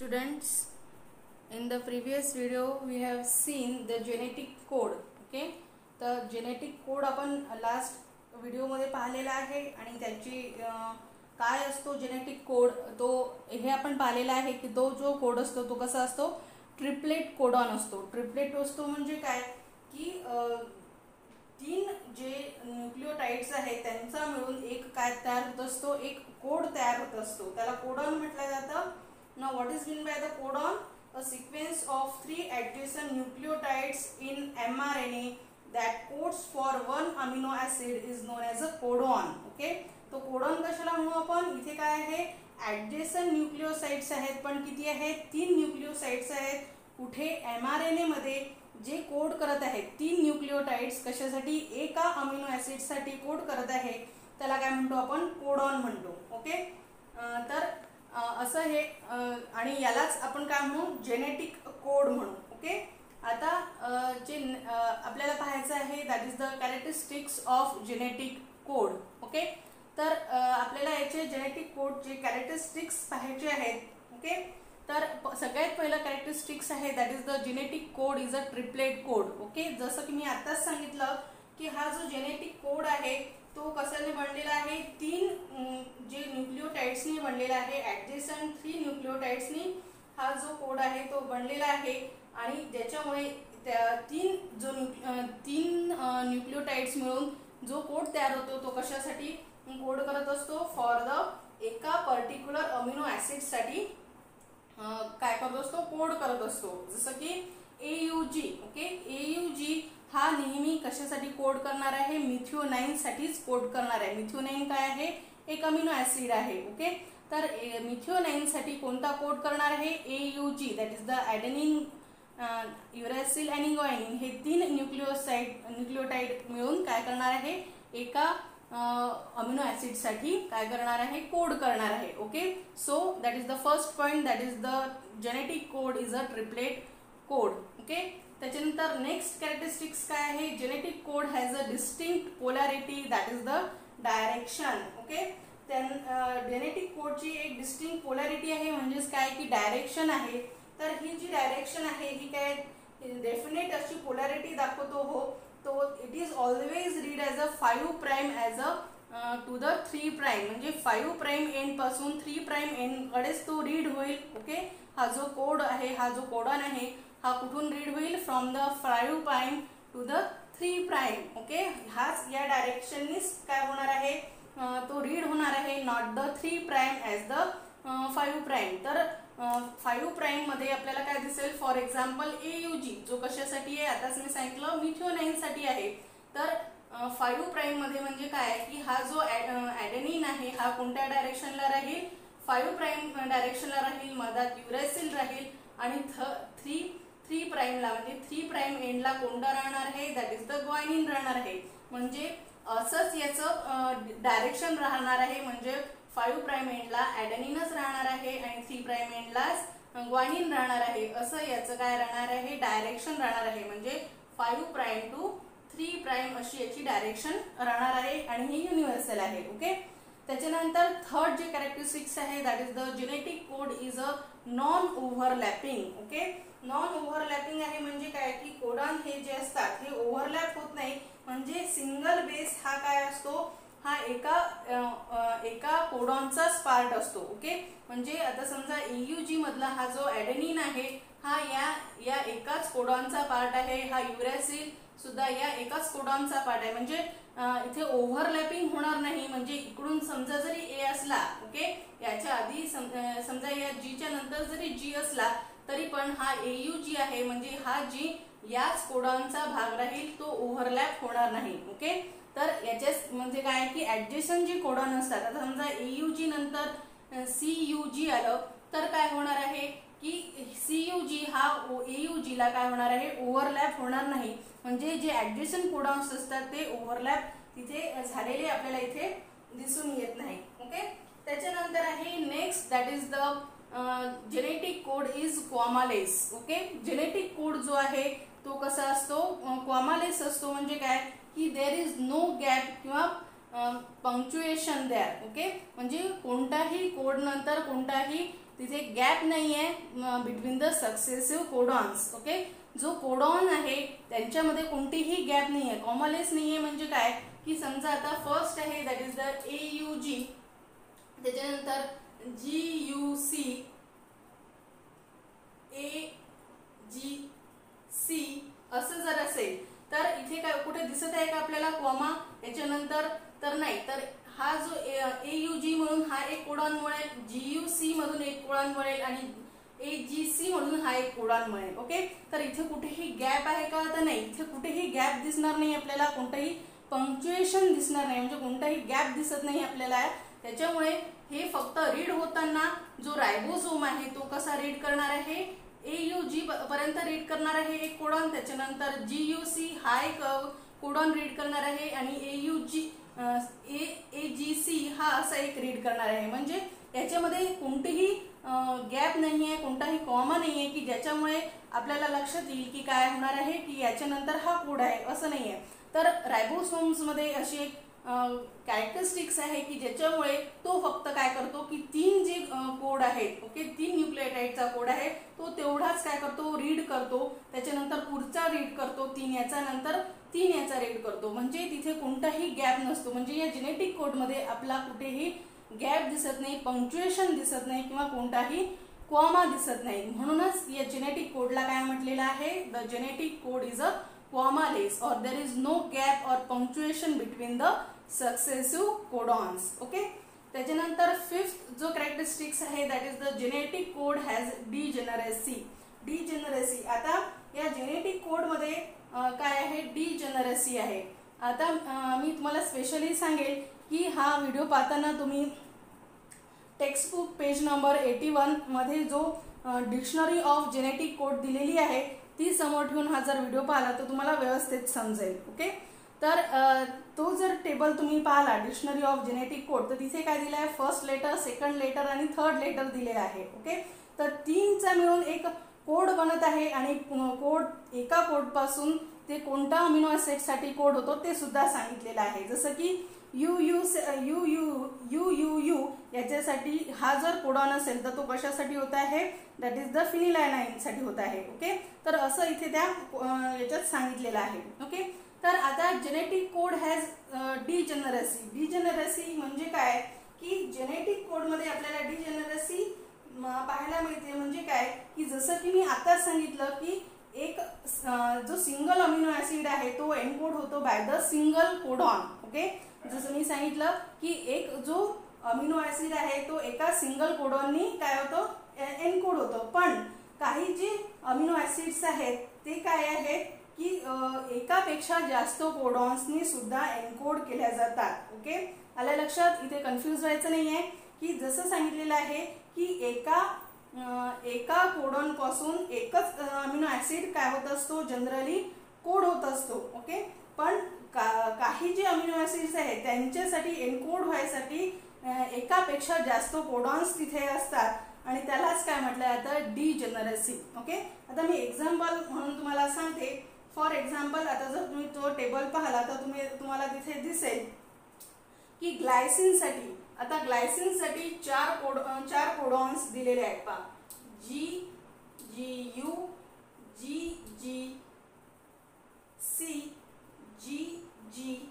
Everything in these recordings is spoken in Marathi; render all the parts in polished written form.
students, in the previous video we have seen the genetic code. Okay, तर genetic code आपण लास्ट व्हिडिओ मध्ये पाहिलेला आहे आणि त्याची काय असतो जेनेटिक कोड तो हे आपण पाहिलेला आहे की तो जो कोड असतो तो कसा असतो, ट्रिपलेट कोडॉन असतो. ट्रिपलेट असतो म्हणजे काय की तीन जे न्यूक्लियोटाइड्स आहेत त्यांचा मिळून एक काय तयार होत असतो, एक कोड तयार होत असतो, त्याला कोडॉन म्हटलं जातं. Now what is mean by the codon? A sequence of 3 adjacent nucleotides in mRNA that codes for one amino acid is known as a codon. Okay, तो कोडॉन कशाला म्हणू आपण? इथे काय आहे, ऍडजेसंट न्यूक्लियोसाइड्स आहेत, पण किती आहेत? 3 न्यूक्लियोसाइड्स आहेत. कुठे? mRNA मध्ये जे कोड करत आहेत 3 न्यूक्लियोटाइड्स कशासाठी? एका अमिनो ऍसिड साठी कोड करत आहे, त्याला काय म्हणतो आपण? कोडॉन म्हणतो. ओके, तर असं हे आणि यालाच आपण काय म्हणू? जेनेटिक कोड म्हणू. ओके, आता जे आपल्याला पाहायचं आहे that is the characteristics of genetic code. Okay, तर आपल्याला याचे जेनेटिक कोड चे कॅरेक्टरिस्टिक्स पाहायचे आहेत. ओके, तर सगळ्यात पहिला कॅरेक्टरिस्टिक्स आहे that is the genetic code is a triplet code. Okay, जसं की मी आताच सांगितलं की हा जो जेनेटिक कोड आहे तो कशाने बनलेला आहे? 3 जे न्यूक्लियोटाइड्सनी बनलेला आहे, ऍडजेसंट 3 न्यूक्लियोटाइड्सनी हा जो कोड आहे तो बनलेला आहे आणि ज्याच्यामुळे त्या 3 न्यूक्लियोटाइड्स मिळून जो कोड तयार होतो तो कशासाठी कोड करत असतो? फॉर द एका पर्टिक्युलर अमिनो ऍसिड साठी काय करत असतो? कोड करत असतो. जसं की AUG. ओके, AUG हा नेहमी कशासाठी कोड करणार आहे? मिथिओनाइन साठीच कोड करणार आहे. मिथिओनाइन काय आहे? एक अमिनो ऍसिड आहे. ओके, तर मिथिओनाइन साठी कोणता कोड करणार आहे? AUG, दॅट इज द ॲडेनिन, युरॅसिल आणि ग्वानिन हे 3 न्यूक्लियोटाइड मिळून काय करणार आहे? एका अमिनो ऍसिड साठी काय करणार आहे? कोड करणार आहे. Okay, so that is the first point, that is the genetic code is a triplet code. Okay, त्याच्यानंतर नेक्स्ट कॅरेक्टरिस्टिक्स काय आहे? Genetic code has a distinct polarity, that is the direction. Okay, genetic कोडची एक डिस्टिंक्ट पोलॅरिटी आहे, म्हणजेच काय की डायरेक्शन आहे. तर ही जी डायरेक्शन आहे ही काय डेफिनेट अशी पोलॅरिटी दाखवतो. हो, तो it is always read as a 5 prime as a to the 3 prime, म्हणजे 5 प्राइम एंड पासून 3 प्राइम एंड कडेच तो रीड होईल. ओके, हा जो कोड आहे, हा जो कोडॉन आहे हा कुठून रीड होईल? From the 5 prime to the 3 prime. Okay, हाच या डायरेक्शननीच काय होणार आहे? तो रीड होणार आहे, not the 3 prime as the 5 prime. तर 5 प्राइम मध्ये आपल्याला काय दिसेल? फॉर एक्झाम्पल AUG जो कशासाठी आहे? आताच मी सांगितलं मिथिओनाइन साठी आहे. तर 5 प्राइम मध्ये म्हणजे काय की हा जो ॲडेनिन आहे हा कोणत्या डायरेक्शनला राहील? 5 प्राइम डायरेक्शनला राहील, मधात युरॅसिल राहील आणि 3 प्राइमला म्हणजे 3 प्राइम एंडला कोणता राहणार आहे? दॅट इज द ग्वानिन राहणार आहे. म्हणजे असंच याचं डायरेक्शन राहणार आहे, म्हणजे 5 प्राइम एंडला ॲडेनिनच राहणार आहे आणि 3 प्राइम एंडलाच ग्वानिन राहणार आहे. असं याचं काय राहणार आहे? डायरेक्शन राहणार आहे. म्हणजे 5 प्राइम टू 3 प्राइम अशी याची डायरेक्शन राहणार आहे आणि ही युनिव्हर्सल आहे. ओके, त्याच्यानंतर थर्ड जे कॅरेक्टरिस्टिक्स आहे that is the genetic code is a non overlapping. Okay, non overlapping आहे म्हणजे काय की कोडॉन हे जे असतात हे ओव्हरलॅप होत नाही, म्हणजे सिंगल बेस हा काय असतो? हा एका कोडॉनचाच पार्ट असतो. ओके, म्हणजे आता समजा AUG मधला हा जो ॲडेनिन आहे हा या एकाच कोडॉनचा पार्ट आहे, हा युरॅसिल सुद्धा या एकाच कोडॉनचा पार्ट आहे, म्हणजे इथे ओव्हरलॅपिंग होणार नाही. म्हणजे इकडून समजा जरी A असला, ओके, याच्या आधी समजा या G च्या नंतर जरी G असला तरी पण हा AUG आहे, म्हणजे हा G याच कोडॉनचा भाग राहील, तो ओव्हरलॅप होणार नाही. ओके, तर याच्याच म्हणजे काय की ऍडजेसंट जे कोडॉन असतात, आता समजा AUG नंतर CUG आलं तर काय होणार आहे की CUG हा AUG ला काय होणार आहे? ओव्हरलॅप होणार नाही. म्हणजे जे ऍडजेसंट कोडॉन्स असतात ते ओव्हरलॅप तिथे झालेले आपल्याला इथे दिसून येत नाही. ओके, त्याच्यानंतर आहे next that is the genetic code is commaless. Okay, genetic code जो आहे तो कसा असतो? क्वामालेस असतो. म्हणजे काय की देर इज नो गॅप किंवा पंक्च्युएशन देअर. ओके, म्हणजे कोणताही कोड नंतर कोणताही तिथे गॅप नाही आहे between the successive codons. Okay, जो कोडॉन आहे त्यांच्यामध्ये कोणतीही गॅप नाही आहे, कॉमालेस नाही आहे. म्हणजे काय की समजा आता फर्स्ट आहे दॅट इज द AUG, त्याच्यानंतर GUC, AGC असं जर असेल तर इथे काय कुठे दिसत आहे का आपल्याला कॉमा याच्यानंतर? तर नाही. तर हा जो AUG म्हणून हा एक कोडॉन मिळेल, GUC मधून एक कोडॉन मिळेल आणि AGC म्हणून हा एक कोडॉन मिळेल. ओके, तर इथे कुठेही गॅप आहे का? तर नाही, इथे कुठेही गॅप दिसणार नाही आपल्याला, कोणतंही पंक्च्युएशन दिसणार नाही, म्हणजे कोणताही गॅप दिसत नाही आपल्याला. त्याच्यामुळे हे फक्त रीड होताना जो रायबोसोम आहे तो कसा रीड करणार आहे? AUG पर्यंत रीड करणार आहे एक कोडॉन, त्याच्यानंतर GUC हा एक कोडॉन रीड करणार आहे आणि AGC हा असा एक रीड करणार आहे. म्हणजे याच्यामध्ये कोणतीही गॅप नाही आहे, कोणताही कॉमा नाही आहे की ज्याच्यामुळे आपल्याला लक्षात येईल की काय होणार आहे की याच्यानंतर हा कोड आहे, असं नाही आहे. तर रायबोसोम्समध्ये अशी एक कॅरेक्टरिस्टिक्स आहे की ज्याच्यामुळे तो फक्त काय करतो की 3 जे कोड आहेत, ओके, 3 न्यूक्लियोटाइडचा कोड आहे तो तेवढाच काय करतो? रीड करतो. त्याच्यानंतर पुढचा रीड करतो 3 याचा, नंतर 3 याचा रीड करतो. म्हणजे तिथे कोणताही गॅप नसतो. म्हणजे या जेनेटिक कोडमध्ये आपला कुठेही गॅप दिसत नाही, पंक्च्युएशन दिसत नाही किंवा कोणताही कॉमा दिसत नाही. म्हणूनच या जेनेटिक कोडला काय म्हटलेलं आहे? The genetic code is a commaless or there is no gap or punctuation between the successive codons. Okay, त्याच्यानंतर फिफ्थ जो कॅरेक्टरिस्टिक्स आहे that is the genetic code has degeneracy. Degeneracy, आता या जेनेटिक कोड मध्ये काय आहे? डिजेनरसी आहे. आता मी तुम्हाला स्पेशली सांगेल की हा व्हिडिओ पाहताना तुम्ही टेक्स्टबुक पेज नंबर 81 मध्ये जो डिक्शनरी ऑफ जेनेटिक कोड दिलेली आहे ती समोर ठेवून हा जर व्हिडिओ पाहिला तर तुम्हाला व्यवस्थित समजेल. ओके, तर तो जर टेबल तुम्ही पाहिला डिक्शनरी ऑफ जेनेटिक कोड तर तिथे काय दिलं आहे? फर्स्ट लेटर, सेकंड लेटर आणि थर्ड लेटर दिलेलं आहे. ओके, तर 3चा मिळून एक कोड बनत आहे आणि कोड एका कोडपासून ते कोणता अमिनो ॲसिडसाठी कोड होतो ते सुद्धा सांगितलेलं आहे. जसं की UUU याच्यासाठी हा जर कोडॉन असेल तर तो कशासाठी होत आहे? दॅट इज द फिनिलायनाइन साठी होत आहे. ओके, तर असं इथे त्या याच्यात सांगितलेलं आहे. ओके, तर आता जेनेटिक कोड हॅज डिजेनरसी. डिजेनरसी म्हणजे काय की जेनेटिक कोडमध्ये आपल्याला डिजेनरसी पाहायला मिळते. म्हणजे काय की जसं की मी आता सांगितलं की एक जो सिंगल अमिनो ॲसिड आहे तो एन्कोड होतो by the single codon. Okay, जसं मी सांगितलं की एक जो अमिनो ॲसिड आहे तो एका सिंगल कोडॉननी काय होतो? एन्कोड होतो. पण काही जे अमिनो ॲसिड्स आहेत ते काय आहेत की एकापेक्षा जास्त कोडॉन्सनी सुद्धा एन्कोड केल्या जातात. ओके, आलं लक्षात? इथे कन्फ्यूज व्हायचं नाही आहे की जसं सांगितलेलं आहे की एका कोडॉन पासून एकच अमिनो ॲसिड काय होत असतो? जनरली कोड होत असतो. ओके, पण काही जे अमिनो ॲसिड्स आहेत त्यांच्यासाठी एन्कोड व्हायसाठी एकापेक्षा जास्त कोडॉन्स तिथे असतात आणि त्यालाच काय म्हटलं जातं? डिजेनरसी. ओके, आता मी एक्झाम्पल म्हणून तुम्हाला सांगते. फॉर एक्झाम्पल, आता जर तुम्ही तो टेबल पाहिला तर तुम्हाला तिथे दिसेल की ग्लायसिनसाठी, आता ग्लायसिनसाठी 4 कोडॉन्स दिलेले आहेत. पहा, GGU, GGC, GGA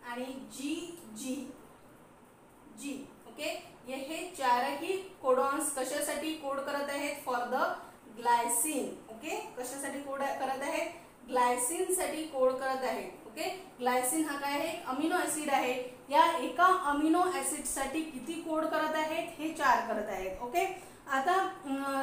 आणि GGG. ओके, हे 4ही कोडॉन्स कशासाठी कोड करत आहेत? For the glycine. ओके, कशासाठी कोड करत आहेत? ग्लायसिन साठी कोड करत आहेत. ओके, ग्लायसिन हा काय आहे? अमिनो ॲसिड आहे. या एका अमिनो ॲसिड साठी किती कोड करत आहेत? हे 4 करत आहेत. ओके, आता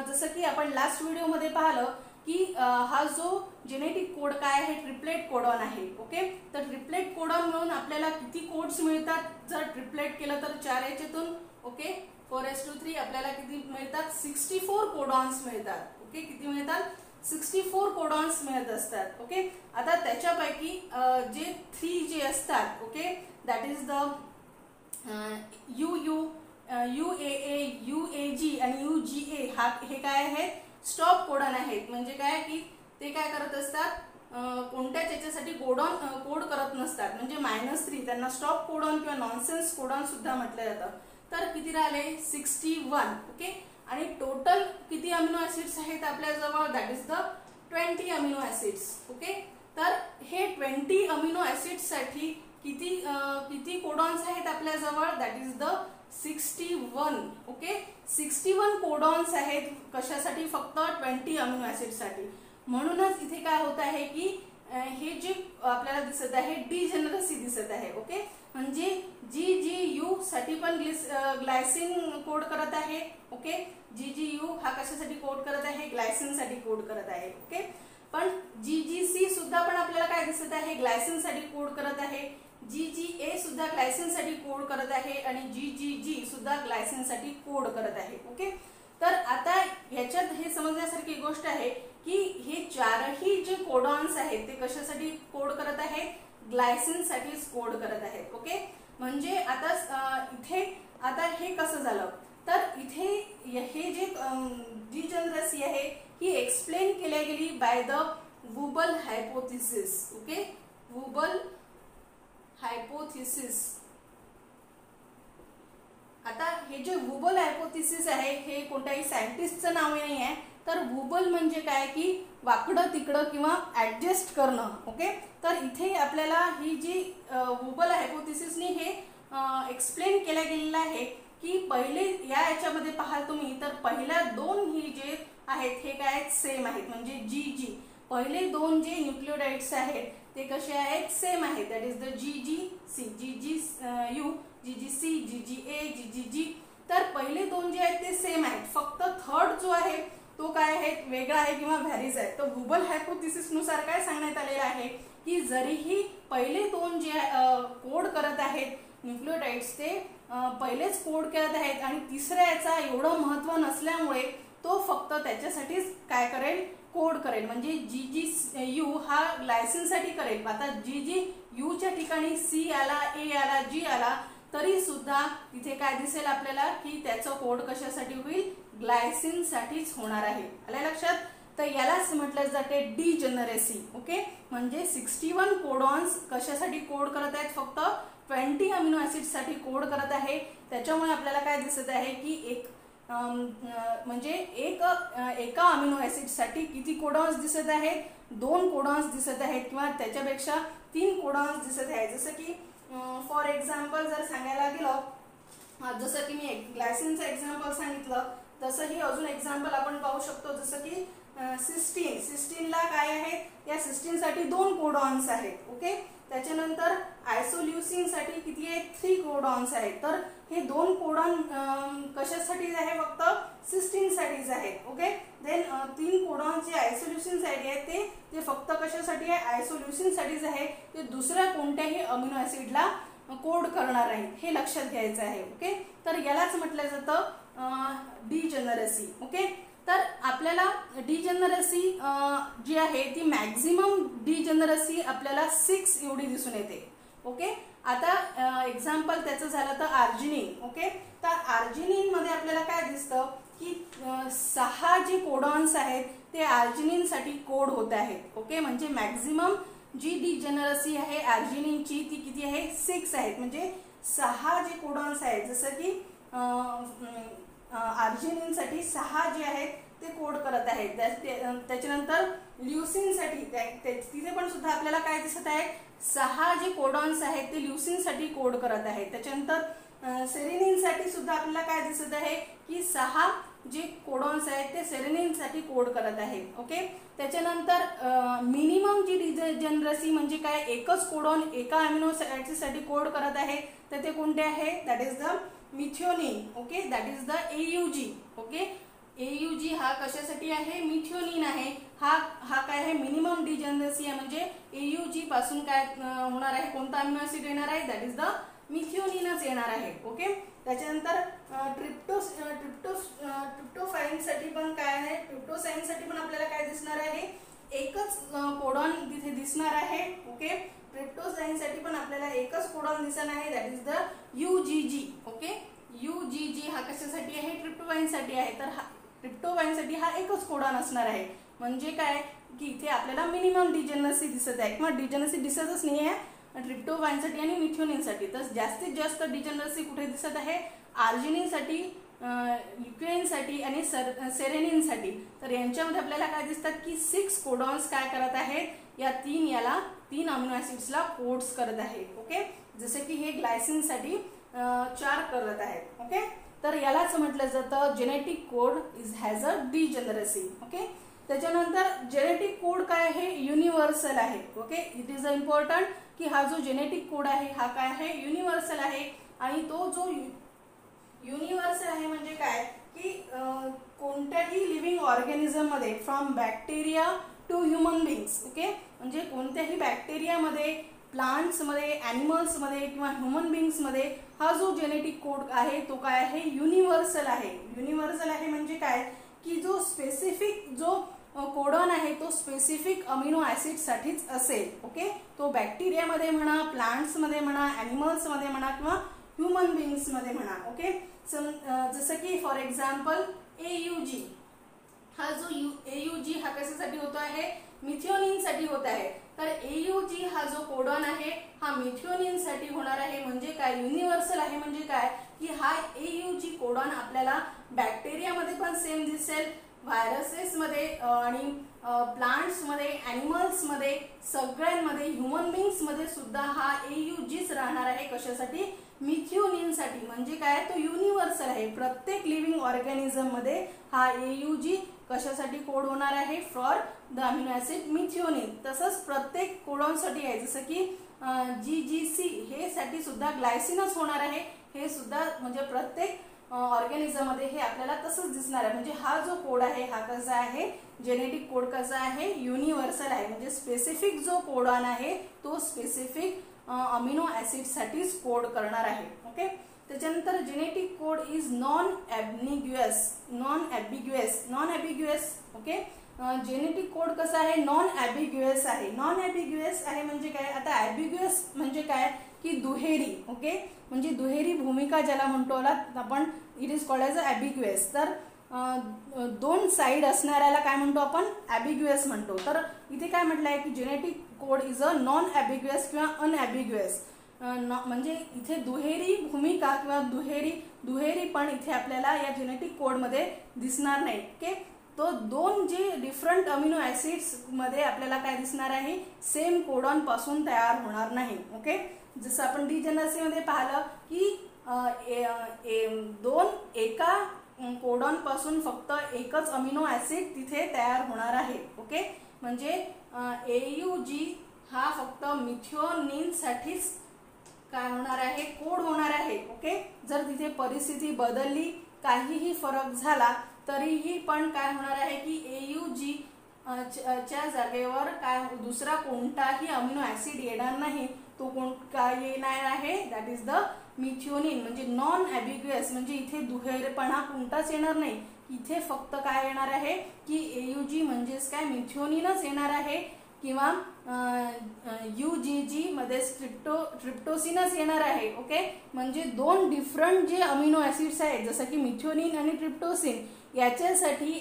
जसं की आपण लास्ट व्हिडिओ मध्ये पाहिलं की हा जो जेनेटिक कोड काय आहे? ट्रिपलेट कोडॉन आहे. ओके, तर ट्रिपलेट कोडॉन मिळून आपल्याला किती कोड्स मिळतात? जर ट्रिपलेट केलं तर 4 याच्यातून ओके 4:3 आपल्याला किती मिळतात? 64 कोडॉन्स मिळतात. ओके, किती मिळतात? 64 कोडॉन्स मिळत असतात. ओके, आता त्याच्यापैकी जे 3 जे असतात, okay, that is the UAA, UAG आणि UGA हे काय आहेत? स्टॉप कोडॉन आहेत. म्हणजे काय की ते काय करत असतात? कोणत्याच याच्यासाठी कोड करत नसतात. म्हणजे -3 त्यांना स्टॉप कोडॉन किंवा नॉनसेन्स कोडॉन सुद्धा म्हटलं जातं. तर किती राहिले 61. ओके, आणि टोटल किती अमिनो ऍसिड्स आहेत आपल्याजवळ, that is the 20 amino acids. Okay, तर हे 20 अमिनो ऍसिड्स साठी किती कोडॉन्स आहेत आपल्याजवळ, that is the 61. Okay, 61 codons आहेत कशासाठी, फक्त 20 अमिनो ऍसिड साठी. म्हणूनच इथे काय होत आहे की हे जे आपल्याला दिसत आहे डिजेनरसी दिसत आहे. ओके, म्हणजे GGU साठी पण ग्लायसिन कोड करत आहे. ओके, GGU हा कशासाठी कोड करत आहे, ग्लायसिन साठी कोड करत आहे. ओके, पण GGC सुद्धा पण आपल्याला काय दिसत आहे, ग्लायसिन साठी कोड करत आहे. GGA सुद्धा ग्लायसिन साठी कोड करत आहे आणि GGG सुद्धा ग्लायसिन साठी कोड करत आहे. ओके, तर आता याच्यात हे समजण्यासारखी गोष्ट आहे की हे चारही जे कोडॉन्स आहेत ते कशासाठी कोड करत आहेत, ग्लायसिन साठीच कोड करत आहेत. ओके, म्हणजे आता इथे आता हे कसं झालं, तर इथे हे जे डिजेनरसी आहे ही एक्सप्लेन केल्या गेली by the wobble hypothesis. Okay, wobble hypothesis. आता हे जे वुबल हायपोथेसिस आहे हे कोणत्याही सायंटिस्टचं नाव नाही आहे, तर वुबल म्हणजे काय की वाकडं तिकडं किंवा ऍडजस्ट करणं. ओके, तर इथे आपल्याला ही जी वुबल हायपोथेसिसने हे एक्सप्लेन केल्या गेलेलं आहे की पहिले याच्यामध्ये पाहाल तुम्ही तर पहिल्या दोन ही जे आहेत हे काय आहेत, सेम आहेत. म्हणजे GG पहिले दोन जे न्यूक्लियोटाइड्स आहेत ते कसे आहेत, सेम आहेत. That is the GGC, GGU, GGC, GGA, GGG. तर पहिले दोन जे आहेत ते सेम आहेत, फक्त थर्ड जो आहे तो काय आहे, वेगळा आहे किंवा व्हॅरीज आहे. तर वुबल हायपोथेसिस नुसार काय सांगण्यात आलेलं आहे की जरीही पहिले दोन जे कोड करत आहेत न्यूक्लियोटाइड्स ते पहिलेच कोड करत आहेत आणि तिसऱ्या याचा एवढं महत्त्व नसल्यामुळे तो फक्त त्याच्यासाठीच काय करेल, कोड करेल. म्हणजे GGU हा ग्लायसिन साठी करेल. आता GGU च्या ठिकाणी C आला, A आला, G आला तरी सुद्धा तिथे काय दिसेल आपल्याला की त्याचं कोड कशासाठी होईल, ग्लायसिन साठीच होणार आहे. आल्या लक्षात. तर यालाच म्हटलं जाते डिजेनरसी. ओके, म्हणजे 61 कोडॉन्स कशासाठी कोड करत आहेत, फक्त 20 अमिनो ऍसिड साठी कोड करत आहे. त्याच्यामुळे आपल्याला काय दिसत आहे की म्हणजे एका अमिनो ऍसिड साठी किती कोडॉन्स दिसत आहेत, 2 कोडॉन्स दिसत आहेत किंवा त्याच्यापेक्षा 3 कोडॉन्स दिसत आहेत. जसं की फॉर एक्झाम्पल जर सांगायला गेलं, जसं की मी ग्लायसिनचं एक्झाम्पल सांगितलं तसंही अजून एक्झाम्पल आपण पाहू शकतो. जसं की सिस्टीनला काय आहे, या सिस्टीन साठी 2 कोडॉन्स आहेत. ओके, त्याच्यानंतर आयसोल्युसिन साठी किती आहेत, 3 कोडॉन्स आहेत. तर हे 2 कोडॉन कशासाठी आहे, फक्त सिस्टीन साठीच आहेत. ओके, देन 3 कोडॉन जे आयसोल्युसिन साठी आहेत ते फक्त कशासाठी आहे, आयसोल्युसिन साठीच आहे. ते दुसऱ्या कोणत्याही अमिनो ऍसिडला कोड करणार आहे, हे लक्षात घ्यायचं आहे. ओके, तर यालाच म्हटलं जातं डिजेनरसी. ओके, तर आपल्याला डिजेनरसी जी आहे ती मॅक्झिमम डिजेनरसी आपल्याला 6 एवढी दिसून येते. ओके, आता एक्झाम्पल त्याचं झालं तर आर्जिनिन. ओके, तर आर्जिनिन मध्ये आपल्याला काय दिसतं की 6 जे कोडॉन्स आहेत ते आर्जिनिन साठी कोड होत आहेत. ओके, म्हणजे मॅक्झिमम जी डिजेनरसी आहे आर्जिनिनची ती किती आहे, 6 आहेत. म्हणजे 6 जे कोडॉन्स आहेत, जसं की आर्जिनिन साठी 6 जे आहेत ते कोड करत आहेत. त्याच्यानंतर ल्युसिन साठी तिथे पण सुद्धा आपल्याला काय दिसत आहे, 6 जे कोडॉन्स आहेत ते ल्युसिन साठी कोड करत आहेत. त्याच्यानंतर सेरेनिन साठी सुद्धा आपल्याला काय दिसत आहे की 6 जे कोडॉन्स आहेत ते सेरेनिन साठी कोड करत आहेत. ओके, त्याच्यानंतर मिनिमम जी डिजेनरसी म्हणजे काय, एकच कोडॉन एका अमिनो ऍसिड साठी कोड करत आहे, तर ते कोणते आहे, that is the methionine. Okay, that is the AUG. Okay, AUG हा कशासाठी आहे, मिथिओनिन आहे. हा काय आहे, मिनिमम डिजेनरसी आहे. म्हणजे AUG पासून काय होणार आहे, कोणता अमिनो ऍसिड येणार आहे, दॅट इज द मिथिओनिनच येणार आहे. ओके, त्याच्यानंतर ट्रिप्टोफॅन साठी पण काय आहे, ट्रिप्टोफॅन साठी पण आपल्याला काय दिसणार आहे, एकच कोडॉन तिथे दिसणार आहे. ओके, ट्रिप्टोफॅन साठी पण आपल्याला एकच कोडॉन दिसणार आहे, that is the UGG. Okay, UGG हा कशासाठी आहे, ट्रिप्टोफॅन साठी आहे. तर ट्रिप्टोफॅन साठी हा एकच कोडॉन असणार आहे. म्हणजे काय की इथे आपल्याला मिनिमम डिजेनरसी दिसत आहे किंवा डिजेनरसी दिसतच नाही आहे ट्रिप्टोफॅन साठी आणि मिथिओनिन साठी. तर जास्तीत जास्त डिजेनरसी कुठे दिसत आहे, आर्जिनिनसाठी, ल्युकेनसाठी आणि सेरेनिनसाठी. तर यांच्यामध्ये आपल्याला काय दिसतात की 6 कोडॉन्स काय करत आहेत, या 3 अमिनो ॲसिड्सला कोड्स करत आहेत. ओके, जसे की हे ग्लायसिनसाठी 4 करत आहेत. ओके, तर यालाच म्हटलं जातं genetic code has a degeneracy. Okay, त्याच्यानंतर जेनेटिक कोड काय आहे, युनिव्हर्सल आहे. Okay, it is a important की हा जो जेनेटिक कोड आहे हा काय आहे, युनिव्हर्सल आहे. आणि तो जो युनिव्हर्सल आहे म्हणजे काय की कोणत्याही लिव्हिंग ऑर्गॅनिझम मध्ये from bacteria to human beings. Okay, म्हणजे कोणत्याही बॅक्टेरियामध्ये, प्लांट्समध्ये, ॲनिमल्समध्ये किंवा ह्युमन बिंग्समध्ये हा जो जेनेटिक कोड आहे तो काय आहे, युनिव्हर्सल आहे. युनिव्हर्सल आहे म्हणजे काय की जो स्पेसिफिक जो कोडॉन आहे तो स्पेसिफिक अमिनो ॲसिडसाठीच असेल. ओके, तो बॅक्टेरियामध्ये म्हणा, प्लांट्समध्ये म्हणा, ॲनिमल्समध्ये म्हणा किंवा ह्युमन बिंग्समध्ये म्हणा. ओके, जसं की फॉर एक्झाम्पल AUG, हा जो AUG हा कशासाठी होतो आहे, मिथिओनिनसाठी होत आहे. तर AUG हा जो कोडॉन आहे हा मिथिओनिनसाठी होणार आहे. म्हणजे काय, युनिव्हर्सल आहे. म्हणजे काय की हा AUG कोडॉन आपल्याला बॅक्टेरियामध्ये पण सेम दिसेल, व्हायरसेसमध्ये आणि प्लांट्समध्ये, ॲनिमल्समध्ये, सगळ्यांमध्ये, ह्युमन बिंग्समध्ये सुद्धा हा AUGच राहणार आहे. कशासाठी, मिथिओनिनसाठी. म्हणजे काय, तो युनिव्हर्सल आहे. प्रत्येक लिव्हिंग ऑर्गॅनिझममध्ये हा AUG कशासाठी कोड होणार आहे, फॉर द अमिनो ॲसिड मिथिओनिन. तसंच प्रत्येक कोडॉनसाठी आहे, जसं की GGC हे साठी सुद्धा ग्लायसिनच होणार आहे. हे सुद्धा म्हणजे प्रत्येक ऑर्गॅनिझममध्ये हे आपल्याला तसंच दिसणार आहे. म्हणजे हा जो कोड आहे हा कसा आहे, जेनेटिक कोड कसा आहे, युनिव्हर्सल आहे. म्हणजे स्पेसिफिक जो कोडॉन आहे तो स्पेसिफिक अमिनो ॲसिडसाठीच कोड करणार आहे. ओके, त्याच्यानंतर genetic code is non ambiguous. Okay, genetic code कसा आहे, नॉन ॲम्बिग्युअस आहे. नॉन ॲम्बिग्युअस आहे म्हणजे काय, आता ॲम्बिग्युअस म्हणजे काय की दुहेरी. ओके, म्हणजे दुहेरी भूमिका ज्याला म्हणतो आपण, it is called as a ambiguous. तर 2 साईड असणाऱ्याला काय म्हणतो आपण, ॲम्बिग्युअस म्हणतो. तर इथे काय म्हटलं आहे की genetic code is a non ambiguous किंवा अनॲम्बिग्युअस. म्हणजे इथे दुहेरी भूमिका किंवा दुहेरी पण इथे आपल्याला या जेनेटिक कोडमध्ये दिसणार नाही. ओके, तो 2 जे डिफरंट अमिनो ॲसिड्स मध्ये आपल्याला काय दिसणार आहे, सेम कोडॉन पासून तयार होणार नाही. ओके, जसं आपण डिजेनरसी मध्ये पाहिलं की एका कोडॉन पासून फक्त एकच अमिनो ॲसिड तिथे तयार होणार आहे. ओके, म्हणजे AUG हा फक्त मिथिओनिन साठीच काय होणार आहे, कोड होणार आहे. ओके, जर तिथे परिस्थिती बदलली, काहीही फरक झाला तरीही पण काय होणार आहे की AUG च्या जागेवर काय दुसरा कोणताही अमिनो ॲसिड येणार नाही. तो काय येणार आहे, दॅट इज द मिथिओनिन. म्हणजे नॉन ॲम्बिग्युअस म्हणजे इथे दुहेरपणा कोणताच येणार नाही. इथे फक्त काय येणार आहे की AUG म्हणजेच काय, मिथिओनिनच येणार आहे. किंवा UGG मध्ये ट्रिप्टोसिनच येणार आहे. ओके, म्हणजे 2 डिफरंट जे अमिनो ॲसिड्स आहेत जसं की मिथिओनिन आणि ट्रिप्टोसिन, याच्यासाठी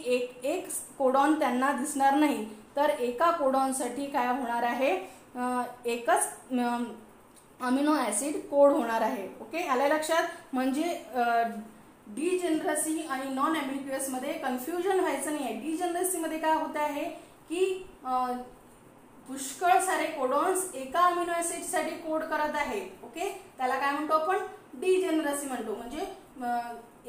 एक कोडॉन त्यांना दिसणार नाही. तर एका कोडॉनसाठी काय होणार आहे, एकच अमिनो ॲसिड कोड होणार आहे. ओके, आलं लक्षात. म्हणजे डिजेनरसी आणि नॉन ॲम्बिग्युअस मध्ये कन्फ्युजन व्हायचं नाही आहे. डिजेनरसी मध्ये काय होत आहे की पुष्कळ सारे कोडॉन्स एका अमिनो ॲसिड साठी कोड करत आहेत. ओके, त्याला काय म्हणतो आपण, डिजेनरसी म्हणतो. म्हणजे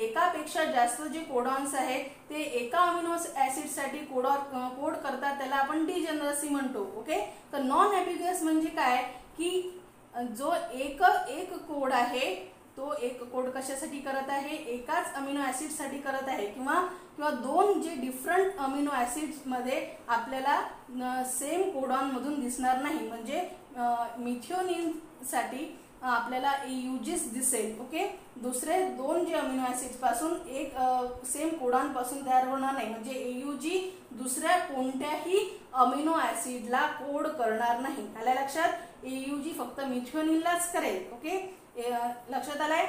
एकापेक्षा जास्त जे कोडॉन्स आहेत ते एका अमिनो ॲसिड साठी कोड करतात, त्याला आपण डिजेनरसी म्हणतो. ओके, तर नॉन ॲम्बिग्युअस म्हणजे काय की जो एक कोड आहे तो एक कोड कशासाठी करत आहे, एकाच अमिनो ॲसिड साठी करत आहे. किंवा 2 जे डिफरंट अमिनो ॲसिड्स मध्ये आपल्याला सेम कोडॉन मधून दिसणार नाही. म्हणजे मिथिओनिन साठी आपल्याला AUGच दिसेल. ओके, दुसरे 2 जे अमिनो ॲसिड्स पासून एक सेम कोडॉन पासून तयार होणार नाही. म्हणजे AUG दुसऱ्या कोणत्याही अमिनो ॲसिडला कोड करणार नाही. आल्या लक्षात, AUG फक्त मिथिओनिनलाच करेल. ओके, लक्षात आलाय.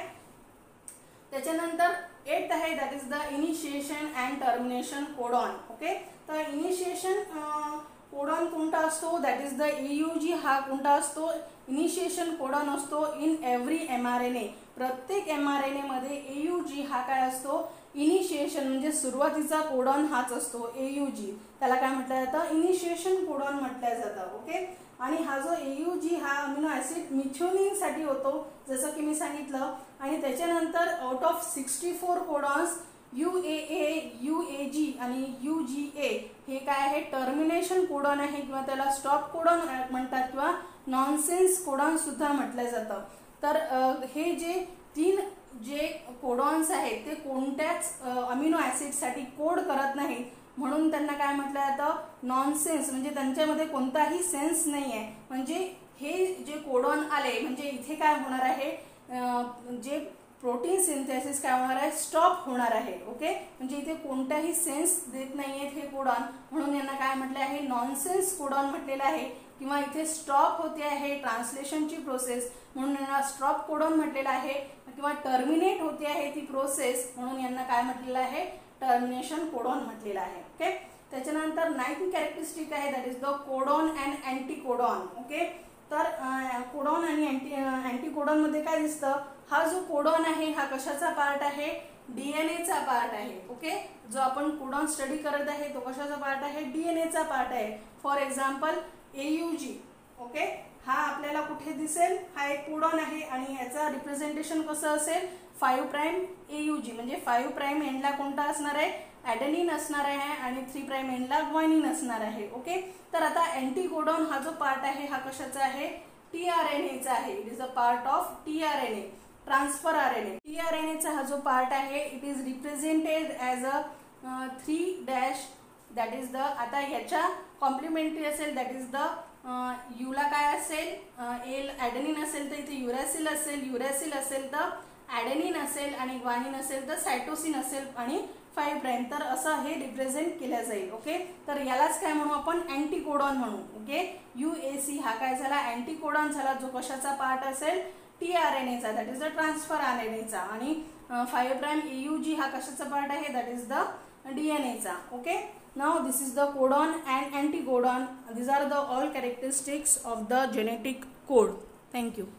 त्याच्यानंतर 8th आहे, that is the initiation and termination codon. Okay, तर इनिशिएशन कोडॉन कोणता असतो, दॅट इज द AUG. हा कोणता असतो, इनिशिएशन कोडॉन असतो इन एव्हरी mRNA. प्रत्येक mRNA मध्ये AUG हा काय असतो, इनिशिएशन म्हणजे सुरुवातीचा कोडॉन हाच असतो AUG. त्याला काय म्हटलं जातं, इनिशिएशन कोडॉन म्हटलं जातं. ओके. आणि हा जो AUG हा अमिनो ॲसिड मिथ्योनिन साठी होतो जसं की मी सांगितलं. आणि त्याच्यानंतर out of 64 codons UAA, UAG आणि UGA हे काय आहे, टर्मिनेशन कोडॉन आहे किंवा त्याला स्टॉप कोडॉन म्हणतात किंवा नॉनसेन्स कोडॉन सुद्धा म्हटलं जातं. तर हे जे 3 जे कोडॉन्स आहेत ते कोणत्याच अमिनो ॲसिडसाठी कोड करत नाहीत, म्हणून त्यांना काय म्हटलं जातं, नॉनसेन्स. म्हणजे त्यांच्यामध्ये कोणताही सेन्स नाही आहे. म्हणजे हे जे कोडॉन आले म्हणजे इथे काय होणार आहे, जे प्रोटीन सिंथेसिस काय होणार आहे, स्टॉप होणार आहे. ओके. म्हणजे इथे कोणताही सेन्स देत नाही आहेत हे कोडॉन, म्हणून यांना काय म्हटले आहे, नॉनसेन्स कोडॉन म्हटलेलं आहे. किंवा इथे स्टॉप होते आहे ट्रान्सलेशनची प्रोसेस, म्हणून यांना स्टॉप कोडॉन म्हटलेलं आहे. किंवा टर्मिनेट होते आहे ती प्रोसेस, म्हणून यांना काय म्हटलेलं आहे, टर्मिनेशन कोडॉन म्हटलेलं आहे. ओके. त्याच्यानंतर 9th कॅरेक्टरिस्टिक आहे, that is the codon and anticodon. Okay. तर कोडॉन आणि अँटीकोडॉन मध्ये काय दिसतं, हा जो कोडॉन आहे हा कशाचा पार्ट आहे, DNA चा पार्ट आहे. ओके. जो आपण कोडॉन स्टडी करत आहे तो कशाचा पार्ट आहे, DNA चा पार्ट आहे. For example AUG. ओके. हा आपल्याला कुठे दिसेल, हा एक कोडॉन आहे आणि याचा रिप्रेझेंटेशन कसं असेल, 5 प्राइम AUG. म्हणजे 5 प्राइम एंडला कोणता असणार आहे, ॲडेनिन असणार आहे आणि 3 प्राइम एंडला ग्वानिन असणार आहे. ओके. तर आता अँटीकोडॉन हा जो पार्ट आहे हा कशाचा आहे, tRNA चा आहे. It is a part of tRNA, transfer RNA. tRNA चा हा जो पार्ट आहे it is represented as a 3' that is the, आता याच्या कॉम्प्लिमेंटरी असेल दॅट इज द यूला काय असेल, एल ॲडेनिन असेल तर इथे युरॅसिल असेल, युरॅसिल असेल तर ॲडेनिन असेल आणि ग्वानिन असेल तर सायटोसिन असेल आणि 5 प्राइम. तर असं हे रिप्रेझेंट केलं जाईल. ओके. तर यालाच काय म्हणू आपण, अँटीकोडॉन म्हणू. ओके. UAC हा काय झाला, अँटीकोडॉन झाला, जो कशाचा पार्ट असेल, tRNA चा, that is the transfer RNA चा. आणि 5 प्राइम AUG हा कशाचा पार्ट आहे, दॅट इज द DNA चा. Okay. Now this is the codon and anticodon. These are the all characteristics of the genetic code. Thank you.